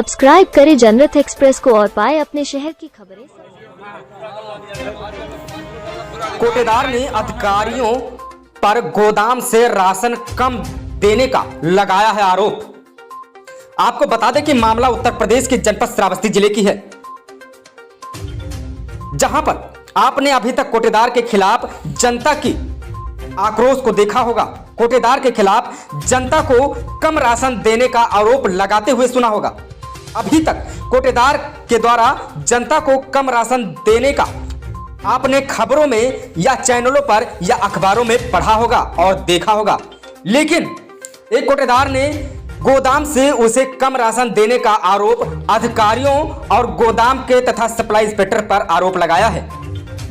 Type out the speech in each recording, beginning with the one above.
Subscribe करें जनरत express को और पाए अपने शहर की खबरें। कोटेदार ने अधिकारियों पर गोदाम से राशन कम देने का लगाया है आरोप। आपको बता दें कि मामला उत्तर प्रदेश के जनपद श्रावस्ती जिले की है, जहां पर आपने अभी तक कोटेदार के खिलाफ जनता की आक्रोश को देखा होगा। कोटेदार के खिलाफ जनता को कम राशन देने का आरोप लगाते हुए सुना होगा। अभी तक कोटेदार के द्वारा जनता को कम राशन देने का आपने खबरों में या चैनलों पर या अखबारों में पढ़ा होगा और देखा होगा, लेकिन एक कोटेदार ने गोदाम से उसे कम राशन देने का आरोप अधिकारियों और गोदाम के तथा सप्लाई इंस्पेक्टर पर आरोप लगाया है।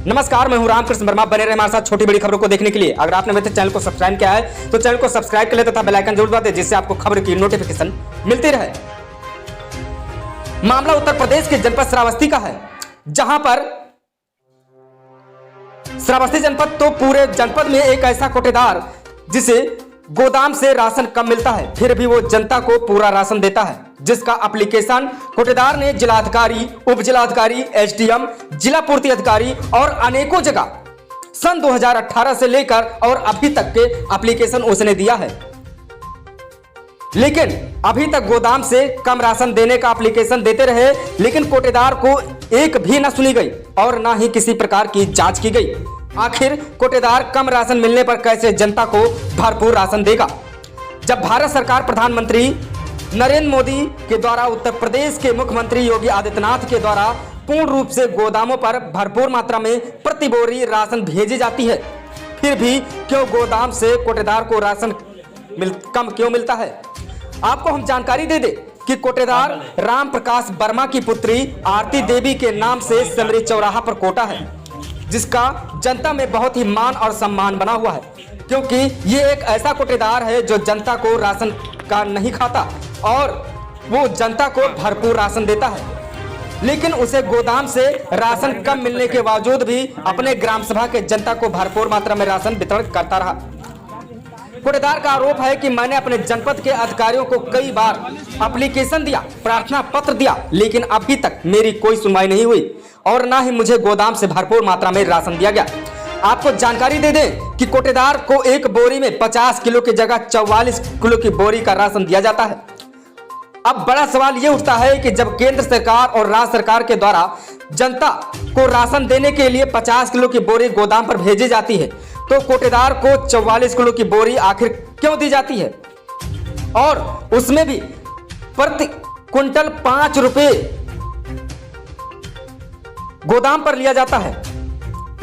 नमस्कार, मैं हूं रामकृष्ण वर्मा। बने रहे हमारे साथ छोटी बड़ी खबरों को देखने के लिए। अगर आपने मेरे चैनल को सब्सक्राइब किया है तो चैनल को सब्सक्राइब कर ले तथा बेल आइकन जरूर दबा दें, जिससे आपको खबर की नोटिफिकेशन मिलती रहे। मामला उत्तर प्रदेश के जनपद श्रावस्ती का है, जहां पर श्रावस्ती जनपद तो पूरे जनपद में एक ऐसा कोटेदार जिसे गोदाम से राशन कम मिलता है, फिर भी वो जनता को पूरा राशन देता है, जिसका एप्लीकेशन कोटेदार ने जिलाधिकारी, उप जिलाधिकारी, एसडीएम, जिला पूर्ति अधिकारी और अनेकों जगह सन 2018 से लेकर और अभी तक के एप्लीकेशन उसने दिया है, लेकिन अभी तक गोदाम से कम राशन देने का एप्लीकेशन देते रहे, लेकिन कोटेदार को एक भी न सुनी गई और न ही किसी प्रकार की जांच की गई। आखिर कोटेदार कम राशन मिलने पर कैसे जनता को भरपूर राशन देगा, जब भारत सरकार प्रधानमंत्री नरेंद्र मोदी के द्वारा उत्तर प्रदेश के मुख्यमंत्री योगी आदित्यनाथ के द्वारा पूर्ण रूप से गोदामों पर भरपूर मात्रा में प्रति बोरी राशन भेजी जाती है, फिर भी क्यों गोदाम से कोटेदार को राशन कम क्यों मिलता है? आपको हम जानकारी दे दें कि कोटेदार राम प्रकाश वर्मा की पुत्री आरती देवी के नाम से सेमरी चौराहा पर कोटा है, जिसका जनता में बहुत ही मान और सम्मान बना हुआ है, क्योंकि ये एक ऐसा कोटेदार है जो जनता को राशन का नहीं खाता और वो जनता को भरपूर राशन देता है, लेकिन उसे गोदाम से राशन कम मिलने के बावजूद भी अपने ग्राम सभा के जनता को भरपूर मात्रा में राशन वितरण करता रहा। कोटेदार का आरोप है कि मैंने अपने जनपद के अधिकारियों को कई बार एप्लीकेशन दिया, प्रार्थना पत्र दिया, लेकिन अभी तक मेरी कोई सुनवाई नहीं हुई और ना ही मुझे गोदाम से भरपूर मात्रा में राशन दिया गया। आपको जानकारी दे दें कि कोटेदार को एक बोरी में 50 किलो की जगह 44 किलो की बोरी का राशन दिया जाता है। अब बड़ा सवाल यह उठता है कि जब केंद्र सरकार और राज्य सरकार के द्वारा जनता को राशन देने के लिए 50 किलो की बोरी गोदाम पर भेजी जाती है, तो कोटेदार को 44 किलो की बोरी आखिर क्यों दी जाती है, और उसमें भी प्रति क्विंटल 5 रुपए गोदाम पर लिया जाता है।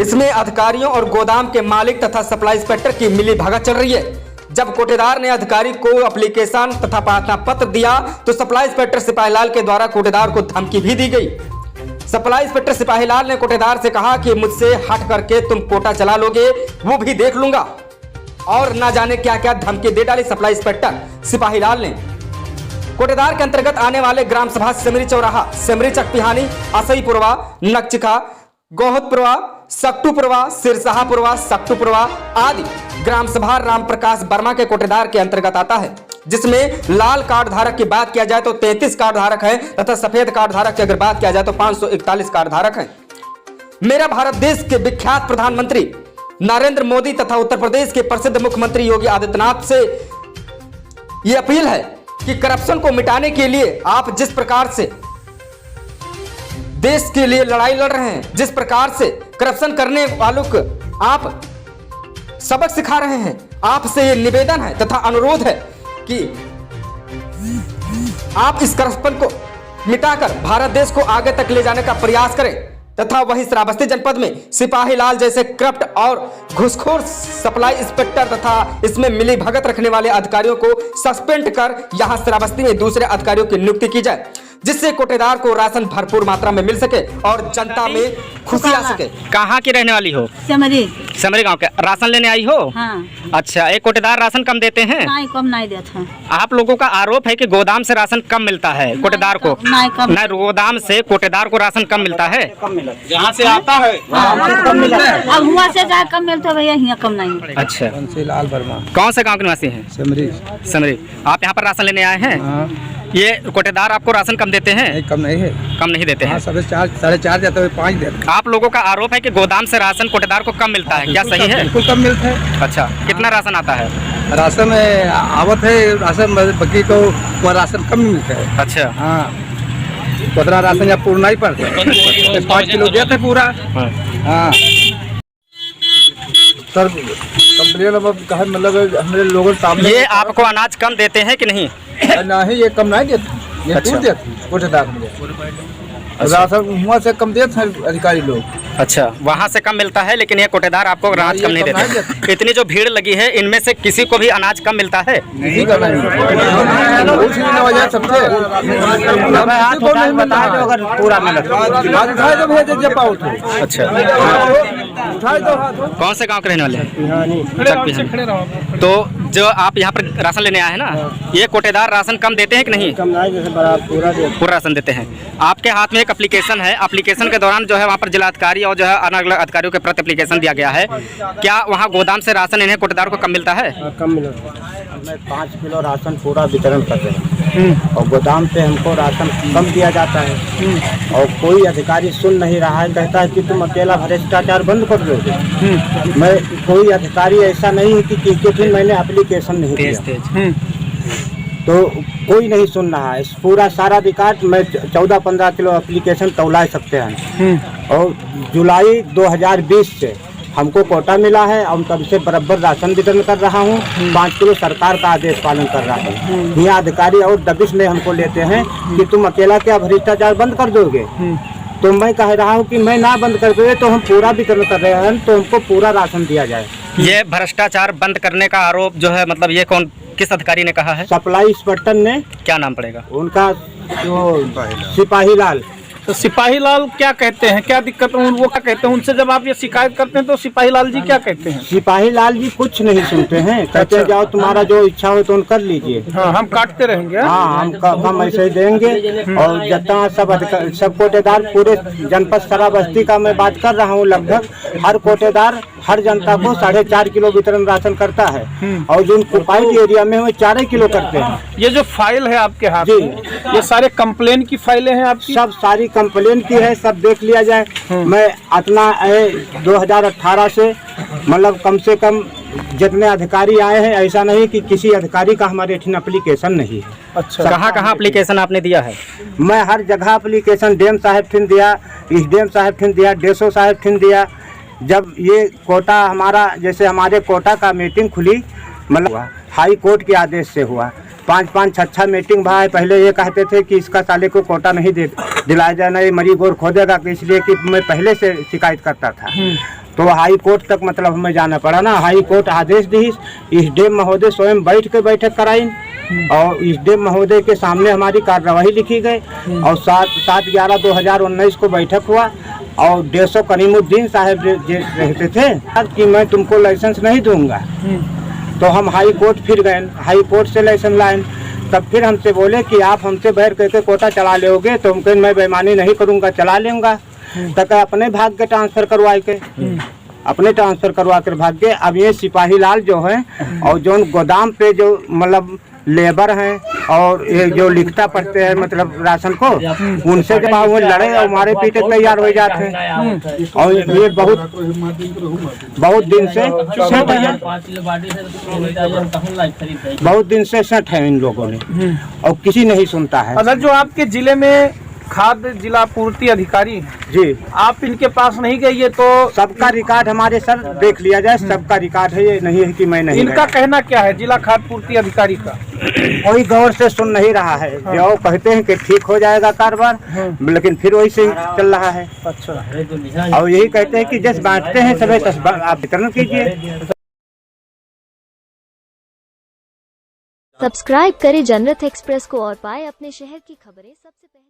इसमें अधिकारियों और गोदाम के मालिक तथा सप्लाई इंस्पेक्टर की मिली भगत चल रही है। जब कोटेदार ने अधिकारी को एप्लीकेशन तथा प्रार्थना पत्र दिया तो सप्लाई इंस्पेक्टर सिपाहीलाल के द्वारा कोटेदार को धमकी भी दी गई। सप्लाई इंस्पेक्टर सिपाहीलाल ने कोटेदार से कहा कि मुझसे हट करके तुम कोटा चला लोगे, वो भी देख लूंगा, और ना जाने क्या क्या धमकी दे डाली सप्लाई इंस्पेक्टर सिपाहीलाल ने। कोटेदार के अंतर्गत आने वाले ग्राम सभा सेमरी चौराहा, सेमरी चकपिहानी, असईपुरवा, नकचिका, गोहतपुरवा, सक्टूपुरवा, सिरसाहापुरवा, सक्टूपुरवा आदि ग्राम सभा राम प्रकाश वर्मा के कोटेदार के अंतर्गत आता है, जिसमें लाल कार्ड धारक की बात किया जाए तो 33 कार्ड धारक है तथा सफेद कार्ड धारक की अगर बात किया जाए तो 541 कार्ड धारक है। मेरा भारत देश के विख्यात प्रधानमंत्री नरेंद्र मोदी तथा उत्तर प्रदेश के प्रसिद्ध मुख्यमंत्री योगी आदित्यनाथ से यह अपील है कि करप्शन को मिटाने के लिए आप जिस प्रकार से देश के लिए लड़ाई लड़ रहे हैं, जिस प्रकार से करप्शन करने वालों को आप सबक सिखा रहे हैं, आपसे ये निवेदन है तथा अनुरोध है कि आप इस करप्शन को मिटाकर भारत देश को आगे तक ले जाने का प्रयास करें, तथा वही श्रावस्ती जनपद में सिपाहीलाल जैसे करप्ट और घूसखोर सप्लाई इंस्पेक्टर तथा इसमें मिली भगत रखने वाले अधिकारियों को सस्पेंड कर यहां श्रावस्ती में दूसरे अधिकारियों की नियुक्ति की जाए, जिससे कोटेदार को राशन भरपूर मात्रा में मिल सके और जनता में खुशी आ सके। कहाँ की रहने वाली हो? सेमरी। सेमरी गांव के। राशन लेने आई हो? हाँ। अच्छा, एक कोटेदार राशन कम देते हैं? नहीं, कम नहीं देते हैं। आप लोगों का आरोप है कि गोदाम से राशन कम मिलता है कोटेदार को? नहीं, गोदाम से कोटेदार को राशन कम मिलता है। जहाँ से आता है कम मिलता है। अब हुआ से जहाँ कम मिलता है भैया, यहाँ कम नहीं। अच्छा, लाल वर्मा कौन से गाँव के निवासी हैं? सेमरी। सेमरी। आप यहाँ पर राशन लेने आए हैं? ये कोटेदार आपको राशन कम देते हैं? नहीं, कम नहीं है। कम नहीं देते हैं। हाँ, 4.5 देते हैं, 5 देते हैं। आप लोगों का आरोप है कि गोदाम से राशन कोटेदार को कम मिलता है, क्या सही है? बिल्कुल कम मिलता है। अच्छा, कितना राशन आता है? राशन आवत है, राशन बाकी तो वो राशन कम मिलता है। अच्छा। हाँ, उतना राशन या पूरा नहीं पड़ता है, 5 किलो देते हैं पूरा। हाँ सर, कंप्लेन अब कहा मतलब हमारे लोगों के सामने। ये आपको अनाज कम देते हैं कि नहीं? नहीं, ये कम नहीं देते, ये अच्छा। दूर देते कोटेदार में। राशन हुआ से कम देते हैं अधिकारी लोग। अच्छा, वहाँ से कम मिलता है, लेकिन ये कोटेदार आपको अनाज कम नहीं देते। इतनी जो भीड़ लगी है, इनमें से किसी को भी अनाज कम मिलता है? नहीं करना वजह सबसे अगर पूरा अच्छा, कौन से गांव के रहने वाले हैं? तो जो आप यहाँ पर राशन लेने आए हैं ना, ये कोटेदार राशन कम देते हैं कि नहीं? पूरा राशन देते हैं। आपके हाथ में एक एप्लीकेशन है, एप्लीकेशन के दौरान जो है वहाँ पर जिलाधिकारी और जो है अलग अलग अधिकारियों के प्रति एप्लीकेशन दिया गया है। क्या वहाँ गोदाम से राशन इन्हें कोटेदार को कम मिलता है? कम मिलता है। हमें 5 किलो राशन पूरा वितरण कर रहे हैं और गोदाम पे हमको राशन कम दिया जाता है और कोई अधिकारी सुन नहीं रहा है, कहता है कि तुम अकेला भ्रष्टाचार बंद कर दोगे। मैं कोई अधिकारी ऐसा नहीं है कि फिर मैंने एप्लीकेशन नहीं दिया, तो कोई नहीं सुन रहा है। पूरा सारा रिकॉर्ड मैं 14-15 किलो एप्लीकेशन तौला सकते हैं और जुलाई 2020 से हमको कोटा मिला है और तब से बराबर राशन वितरण कर रहा हूँ। 5 किलो सरकार का आदेश पालन कर रहा हूँ। यहाँ अधिकारी और दबिश में हमको लेते हैं कि तुम अकेला क्या भ्रष्टाचार बंद कर दोगे, तो मैं कह रहा हूँ कि मैं ना बंद कर दोगे तो हम पूरा वितरण कर रहे हैं, तो हमको पूरा राशन दिया जाए। ये भ्रष्टाचार बंद करने का आरोप जो है, मतलब ये कौन, किस अधिकारी ने कहा है? सप्लाई इंस्पेक्टर ने। क्या नाम पड़ेगा उनका? जो सिपाही लाल। तो सिपाही लाल क्या कहते हैं, क्या दिक्कत है? वो क्या कहते हैं उनसे जब आप ये शिकायत करते हैं तो सिपाही लाल जी क्या कहते हैं? सिपाही लाल जी कुछ नहीं सुनते हैं, कहते हैं जाओ तुम्हारा जो इच्छा हो तो कर लीजिए। हाँ, हम काटते रहेंगे। हाँ, हम ऐसे ही देंगे। और जितना सब कोटेदार पूरे जनपद शराबस्ती का मैं बात कर रहा हूँ, लगभग हर कोटेदार हर जनता को 4.5 किलो वितरण राशन करता है और जो कुपाई एरिया में वो 4 किलो करते हैं। ये जो फाइल है आपके हाथ में, ये सारे कंप्लेन की फाइलें हैं आपकी? सब सारी कंप्लेन की है, सब देख लिया जाए। मैं अपना 2018 से मतलब कम से कम जितने अधिकारी आए हैं, ऐसा नहीं कि किसी अधिकारी का हमारे एप्लीकेशन नहीं है। अच्छा, कहाँ एप्लीकेशन आपने दिया है? मैं हर जगह एप्लीकेशन डीएम साहब फिर दिया, एसडीएम साहब फिर दिया, डीएसओ साहब फिर दिया। जब ये कोटा हमारा, जैसे हमारे कोटा का मीटिंग खुली, मतलब हाई कोर्ट के आदेश से हुआ, 5-5, 6 मीटिंग भाई। पहले ये कहते थे कि इसका साले को कोटा नहीं दिलाया जाए, नहीं मरी गोर खोदेगा, इसलिए कि मैं पहले से शिकायत करता था। तो हाई कोर्ट तक मतलब हमें जाना पड़ा ना। हाई कोर्ट आदेश दी, एसडीएम महोदय स्वयं बैठक कराई और एसडीएम महोदय के सामने हमारी कार्यवाही लिखी गई और 7/11/2019 को बैठक हुआ और 150 करीमुद्दीन साहब रहते थे कि मैं तुमको लाइसेंस नहीं दूंगा। तो हम हाई कोर्ट फिर गए, हाई कोर्ट से लाइसेंस लाए, तब फिर हमसे बोले कि आप हमसे बैर करके कोटा चला लोगे, तो हम कहें मैं बेईमानी नहीं करूंगा, चला लूँगा। तक अपने भाग के ट्रांसफ़र करवा के अपने ट्रांसफ़र करवा कर भाग गए। अब ये सिपाही लाल जो है और जो गोदाम पे जो मतलब लेबर हैं और ये जो लिखता पढ़ते हैं मतलब राशन को, उनसे जब वो लड़े और मारे पीटे तैयार हो जाते हैं। और ये बहुत दिन से सेट है इन लोगों ने और किसी नहीं सुनता है। अगर जो आपके जिले में खाद्य जिला पूर्ति अधिकारी जी, आप इनके पास नहीं गए, ये तो सबका रिकॉर्ड हमारे सर देख लिया जाए, सबका रिकॉर्ड है, ये नहीं है कि मैं नहीं। इनका कहना क्या है जिला खाद्य पूर्ति अधिकारी का? कोई गौर से सुन नहीं रहा है। जो कहते हैं कि ठीक हो जाएगा कारोबार, लेकिन फिर वही से चल रहा है। अच्छा, और यही कहते हैं कि जैसे बांटते हैं सभी आप वितरण कीजिए। सब्सक्राइब करें जनरत एक्सप्रेस को और पाए अपने शहर की खबरें सबसे पहले।